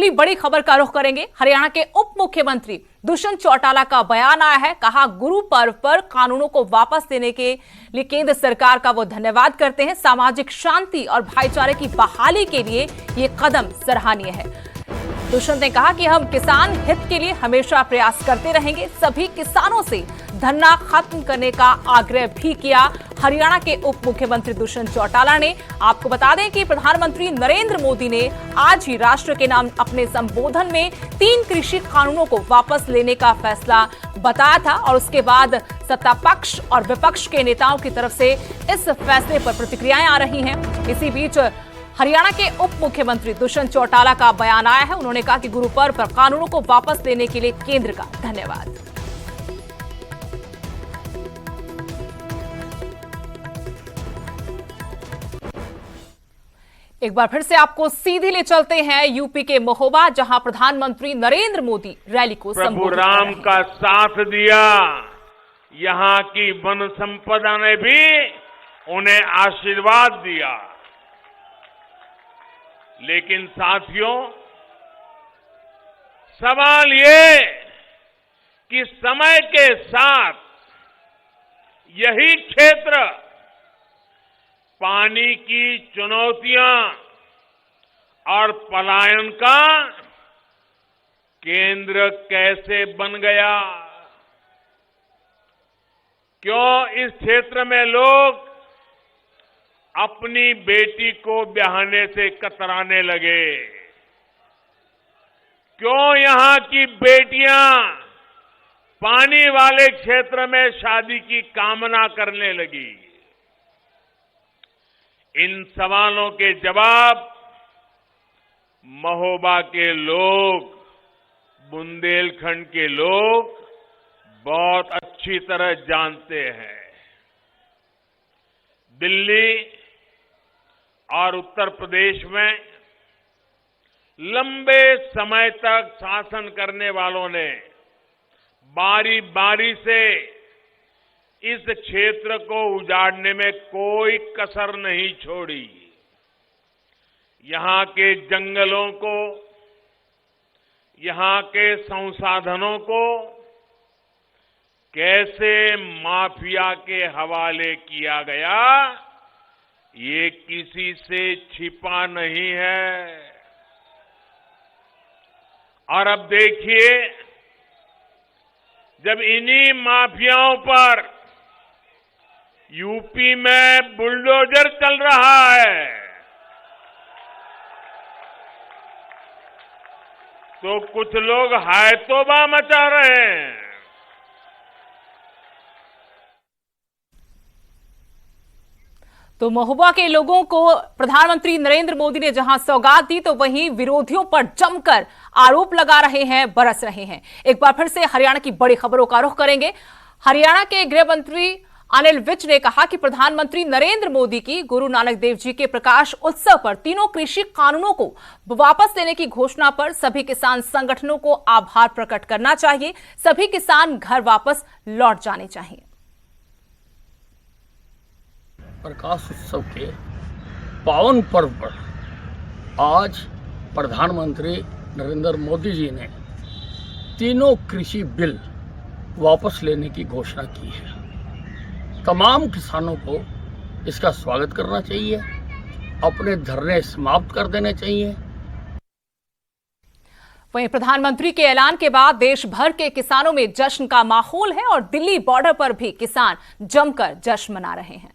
अगली बड़ी खबर का रुख करेंगे। हरियाणा के उप मुख्यमंत्री दुष्यंत चौटाला का बयान आया है। कहा, गुरु पर्व पर कानूनों को वापस लेने के लिए केंद्र सरकार का वो धन्यवाद करते हैं। सामाजिक शांति और भाईचारे की बहाली के लिए ये कदम सराहनीय है। दुष्यंत ने कहा कि हम किसान हित के लिए हमेशा प्रयास करते रहेंगे। सभी किसानों से धरना खत्म करने का आग्रह भी किया हरियाणा के उप मुख्यमंत्री दुष्यंत चौटाला ने। आपको बता दें कि प्रधानमंत्री नरेंद्र मोदी ने आज ही राष्ट्र के नाम अपने संबोधन में 3 कृषि कानूनों को वापस लेने का फैसला बताया था और उसके बाद सत्ता पक्ष और विपक्ष के नेताओं की तरफ से इस फैसले पर प्रतिक्रियाएं आ रही हैं। इसी बीच हरियाणा के उप मुख्यमंत्री दुष्यंत चौटाला का बयान आया है। उन्होंने कहा कि गुरु पर्व पर कानूनों को वापस लेने के लिए केंद्र का धन्यवाद। एक बार फिर से आपको सीधे ले चलते हैं यूपी के महोबा, जहां प्रधानमंत्री नरेंद्र मोदी रैली को प्रभु राम का साथ दिया। यहां की वन संपदा ने भी उन्हें आशीर्वाद दिया। लेकिन साथियों, सवाल ये कि समय के साथ यही क्षेत्र पानी की चुनौतियां और पलायन का केंद्र कैसे बन गया? क्यों इस क्षेत्र में लोग अपनी बेटी को ब्याहने से कतराने लगे? क्यों यहां की बेटियां पानी वाले क्षेत्र में शादी की कामना करने लगी? इन सवालों के जवाब महोबा के लोग, बुंदेलखंड के लोग बहुत अच्छी तरह जानते हैं। दिल्ली और उत्तर प्रदेश में लंबे समय तक शासन करने वालों ने बारी बारी से इस क्षेत्र को उजाड़ने में कोई कसर नहीं छोड़ी। यहां के जंगलों को, यहां के संसाधनों को कैसे माफिया के हवाले किया गया, ये किसी से छिपा नहीं है। और अब देखिए, जब इन्हीं माफियाओं पर यूपी में बुलडोजर चल रहा है, तो कुछ लोग हाय तौबा मचा रहे हैं। तो महोबा के लोगों को प्रधानमंत्री नरेंद्र मोदी ने जहां सौगात दी, तो वहीं विरोधियों पर जमकर आरोप लगा रहे हैं, बरस रहे हैं। एक बार फिर से हरियाणा की बड़ी खबरों का रुख करेंगे। हरियाणा के गृह मंत्री अनिल विज ने कहा कि प्रधानमंत्री नरेंद्र मोदी की गुरु नानक देव जी के प्रकाश उत्सव पर 3 कृषि कानूनों को वापस लेने की घोषणा पर सभी किसान संगठनों को आभार प्रकट करना चाहिए। सभी किसान घर वापस लौट जाने चाहिए। प्रकाश उत्सव के पावन पर्व पर आज प्रधानमंत्री नरेंद्र मोदी जी ने 3 कृषि बिल वापस लेने की घोषणा की है। तमाम किसानों को इसका स्वागत करना चाहिए, अपने धरने समाप्त कर देने चाहिए। वहीं प्रधानमंत्री के ऐलान के बाद देश भर के किसानों में जश्न का माहौल है और दिल्ली बॉर्डर पर भी किसान जमकर जश्न मना रहे हैं।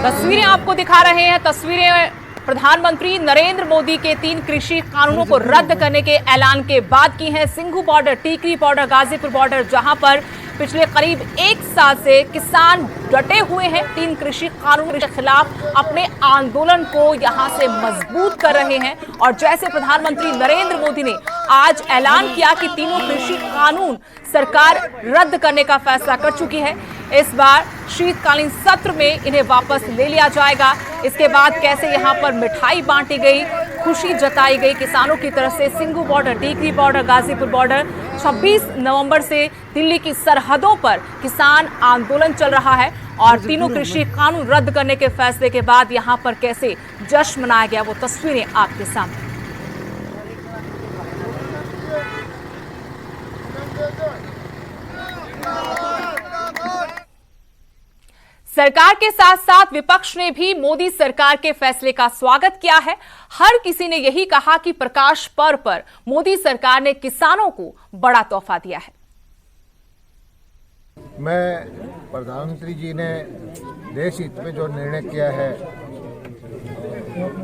तस्वीरें आपको दिखा रहे हैं। तस्वीरें प्रधानमंत्री नरेंद्र मोदी के 3 कृषि कानूनों को रद्द करने के ऐलान के बाद की हैं। Singhu border, Tikri border, Ghazipur border, जहां पर पिछले करीब 1 साल से किसान डटे हुए हैं 3 कृषि कानूनों के खिलाफ। अपने आंदोलन को यहां से मजबूत कर रहे हैं और जैसे प्रधानमंत्री नरेंद्र मोदी ने आज ऐलान किया कि 3 कृषि कानून सरकार रद्द करने का फैसला कर चुकी है। इस बार शीतकालीन सत्र में इन्हें वापस ले लिया जाएगा। इसके बाद कैसे यहां पर मिठाई बांटी गई, खुशी जताई गई किसानों की तरफ से। Singhu border, Tikri border, Ghazipur border, 26 नवंबर से दिल्ली की सरहदों पर किसान आंदोलन चल रहा है और तीनों कृषि कानून रद्द करने के फैसले के बाद यहां पर कैसे जश्न मनाया गया, वो तस्वीरें आपके सामने। सरकार के साथ साथ विपक्ष ने भी मोदी सरकार के फैसले का स्वागत किया है। हर किसी ने यही कहा कि प्रकाश पर्व पर मोदी सरकार ने किसानों को बड़ा तोहफा दिया है। मैं प्रधानमंत्री जी ने देश हित में जो निर्णय किया है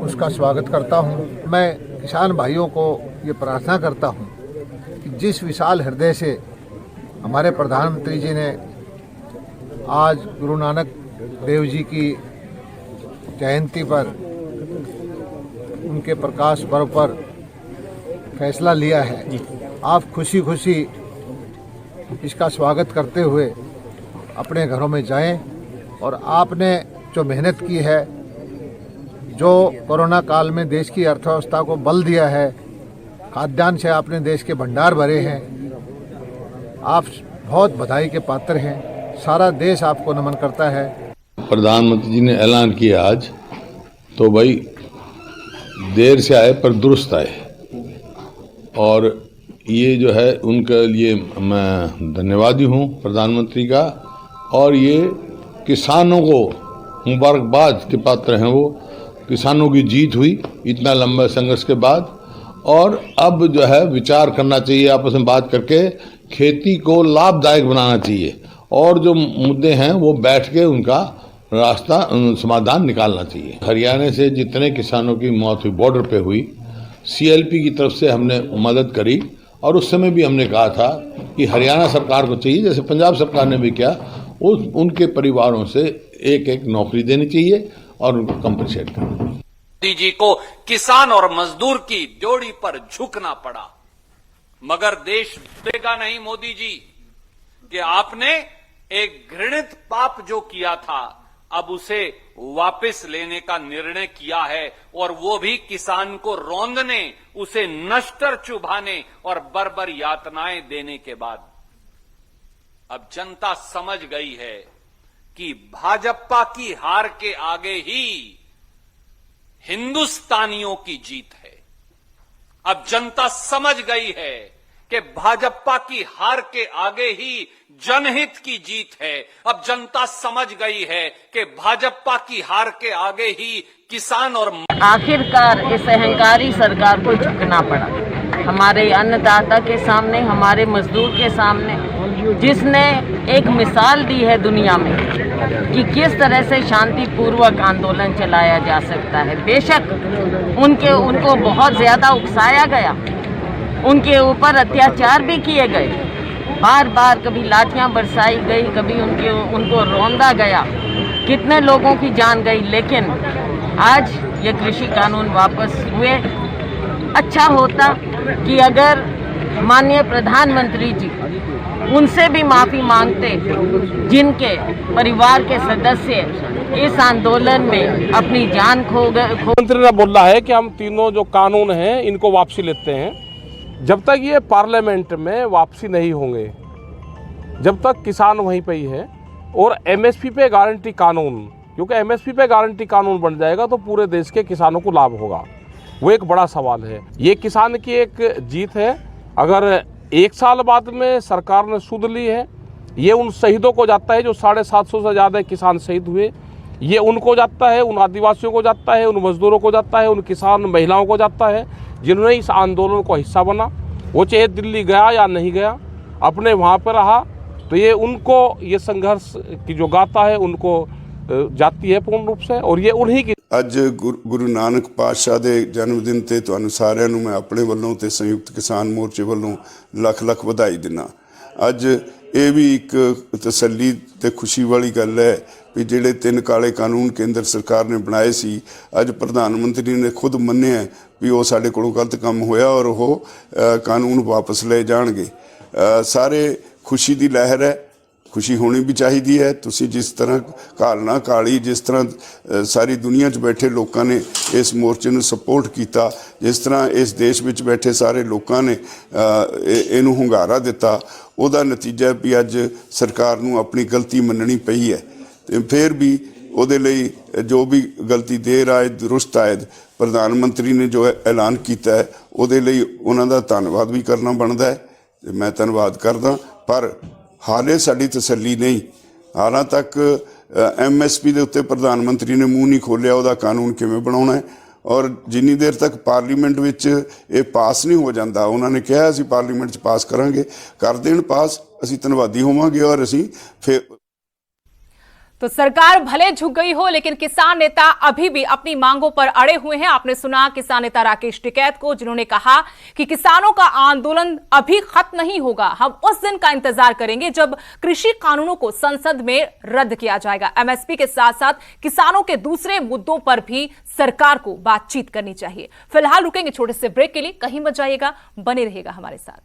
उसका स्वागत करता हूं। मैं किसान भाइयों को ये प्रार्थना करता हूं कि जिस विशाल हृदय से हमारे प्रधानमंत्री जी ने आज गुरु नानक देव जी की जयंती पर, उनके प्रकाश पर्व पर फैसला लिया है, आप खुशी खुशी इसका स्वागत करते हुए अपने घरों में जाएं। और आपने जो मेहनत की है, जो कोरोना काल में देश की अर्थव्यवस्था को बल दिया है, खाद्यान्न से आपने देश के भंडार भरे हैं, आप बहुत बधाई के पात्र हैं। सारा देश आपको नमन करता है। प्रधानमंत्री जी ने ऐलान किया आज, तो भाई देर से आए पर दुरुस्त आए, और ये जो है उनके लिए मैं धन्यवादी हूँ प्रधानमंत्री का। और ये किसानों को मुबारकबाद के पात्र हैं। वो किसानों की जीत हुई इतना लंबा संघर्ष के बाद, और अब जो है विचार करना चाहिए, आपस में बात करके खेती को लाभदायक बनाना चाहिए, और जो मुद्दे हैं वो बैठ के उनका रास्ता समाधान निकालना चाहिए। हरियाणा से जितने किसानों की मौत हुई बॉर्डर पे हुई, CLP की तरफ से हमने मदद करी, और उस समय भी हमने कहा था कि हरियाणा सरकार को चाहिए, जैसे पंजाब सरकार ने भी किया, उनके परिवारों से एक एक नौकरी देनी चाहिए और उनको कंपनसेट करना। मोदी जी को किसान और मजदूर की ड्योढ़ी पर झुकना पड़ा, मगर देश देगा नहीं मोदी जी कि आपने एक घृणित पाप जो किया था अब उसे वापस लेने का निर्णय किया है, और वो भी किसान को रौंदने, उसे नश्तर चुभाने और बर्बर यातनाएं देने के बाद। अब जनता समझ गई है कि भाजपा की हार के आगे ही हिंदुस्तानियों की जीत है। अब जनता समझ गई है कि भाजपा की हार के आगे ही जनहित की जीत है। अब जनता समझ गई है कि भाजपा की हार के आगे ही किसान और आखिरकार इस अहंकारी सरकार को झुकना पड़ा, हमारे अन्नदाता के सामने, हमारे मजदूर के सामने, जिसने एक मिसाल दी है दुनिया में कि किस तरह से शांतिपूर्वक आंदोलन चलाया जा सकता है। बेशक उनको बहुत ज्यादा उकसाया गया, उनके ऊपर अत्याचार भी किए गए, बार बार कभी लाठियां बरसाई गई, कभी उनको रौंदा गया, कितने लोगों की जान गई, लेकिन आज ये कृषि कानून वापस हुए। अच्छा होता कि अगर माननीय प्रधानमंत्री जी उनसे भी माफी मांगते जिनके परिवार के सदस्य इस आंदोलन में अपनी जान खो गए। मंत्री ने बोला है कि हम तीनों जो कानून हैं इनको वापसी लेते हैं। जब तक ये पार्लियामेंट में वापसी नहीं होंगे, जब तक किसान वहीं पे ही है, और MSP पे गारंटी कानून, क्योंकि MSP पे गारंटी कानून बन जाएगा तो पूरे देश के किसानों को लाभ होगा, वो एक बड़ा सवाल है। ये किसान की एक जीत है। अगर 1 साल बाद में सरकार ने सुध ली है, ये उन शहीदों को जाता है जो 750 से ज़्यादा किसान शहीद हुए, ये उनको जाता है, उन आदिवासियों को जाता है, उन मजदूरों को जाता है, उन किसान महिलाओं को जाता है जिन्होंने इस आंदोलन को हिस्सा बना। वो चाहे दिल्ली गया या नहीं गया, अपने वहाँ पर रहा, तो ये उनको ये संघर्ष की जो गाथा है उनको जाती है पूर्ण रूप से, और ये उन्हीं की। ਅੱਜ ਗੁਰੂ ਨਾਨਕ ਪਾਤਸ਼ਾਹ ਦੇ ਜਨਮ ਦਿਨ ਤੇ ਤੁਹਾਨੂੰ ਸਾਰਿਆਂ ਨੂੰ ਮੈਂ ਆਪਣੇ ਵੱਲੋਂ ਤੇ ਸੰਯੁਕਤ ਕਿਸਾਨ ਮੋਰਚੇ ਵੱਲੋਂ ਲੱਖ ਲੱਖ ਵਧਾਈ ਦਿੰਦਾ। ਅੱਜ ਇਹ ਵੀ ਇੱਕ ਤਸੱਲੀ ਤੇ ਖੁਸ਼ੀ ਵਾਲੀ ਗੱਲ ਹੈ ਵੀ ਜਿਹੜੇ 3 ਕਾਲੇ ਕਾਨੂੰਨ ਕੇਂਦਰ ਸਰਕਾਰ ਨੇ ਬਣਾਏ ਸੀ, ਅੱਜ ਪ੍ਰਧਾਨ ਮੰਤਰੀ ਨੇ ਖੁਦ ਮੰਨਿਆ ਵੀ ਉਹ ਸਾਡੇ ਕੋਲੋਂ ਗਲਤ ਕੰਮ ਹੋਇਆ, ਔਰ ਉਹ ਕਾਨੂੰਨ ਵਾਪਸ ਲਏ ਜਾਣਗੇ। ਸਾਰੇ ਖੁਸ਼ੀ ਦੀ ਲਹਿਰ ਹੈ, खुशी होनी भी चाहिए है। तुसी जिस तरह कालना काली, जिस तरह सारी दुनिया च बैठे लोगों ने इस मोर्चे में सपोर्ट किया, जिस तरह इस देश में बैठे सारे लोगों ने इनू hungaरा दिता, ਉਹਦਾ नतीजा भी अज सरकार नू अपनी गलती मननी पई है। ਤੇ ਫਿਰ ਵੀ ਉਹਦੇ ਲਈ ਜੋ ਵੀ ਗਲਤੀ ਦੇਰ ਆਏ ਦੁਰਸਤ ਆਏ ਪ੍ਰਧਾਨ ਮੰਤਰੀ ਨੇ ਜੋ ਐਲਾਨ ਕੀਤਾ ਹੈ ਉਹਦੇ ਲਈ ਉਹਨਾਂ ਦਾ ਧੰਨਵਾਦ ਵੀ ਕਰਨਾ ਬਣਦਾ ਹੈ ਤੇ ਮੈਂ ਧੰਨਵਾਦ ਕਰਦਾ। ਪਰ ਹਾਲੇ ਸਾਡੀ ਤਸੱਲੀ ਨਹੀਂ, ਹਾਲਾਂ ਤੱਕ ਐਮਐਸਪੀ ਦੇ ਉੱਤੇ ਪ੍ਰਧਾਨ ਮੰਤਰੀ ਨੇ ਮੂੰਹ ਨਹੀਂ ਖੋਲ੍ਹਿਆ ਉਹਦਾ ਕਾਨੂੰਨ ਕਿਵੇਂ ਬਣਾਉਣਾ ਹੈ। ਔਰ ਜਿੰਨੀ ਦੇਰ ਤੱਕ ਪਾਰਲੀਮੈਂਟ ਵਿੱਚ ਇਹ ਪਾਸ ਨਹੀਂ ਹੋ ਜਾਂਦਾ, ਉਹਨਾਂ ਨੇ ਕਿਹਾ ਅਸੀਂ ਪਾਰਲੀਮੈਂਟ 'ਚ ਪਾਸ ਕਰਾਂਗੇ, ਕਰ ਦੇਣ ਪਾਸ, ਅਸੀਂ ਧੰਨਵਾਦੀ होवांगे और ਅਸੀਂ फिर। तो सरकार भले झुक गई हो, लेकिन किसान नेता अभी भी अपनी मांगों पर अड़े हुए हैं। आपने सुना किसान नेता राकेश टिकैत को, जिन्होंने कहा कि किसानों का आंदोलन अभी खत्म नहीं होगा, हम उस दिन का इंतजार करेंगे जब कृषि कानूनों को संसद में रद्द किया जाएगा। एमएसपी के साथ साथ किसानों के दूसरे मुद्दों पर भी सरकार को बातचीत करनी चाहिए। फिलहाल रुकेंगे छोटे से ब्रेक के लिए, कहीं मत जाइएगा, बने रहिएगा हमारे साथ।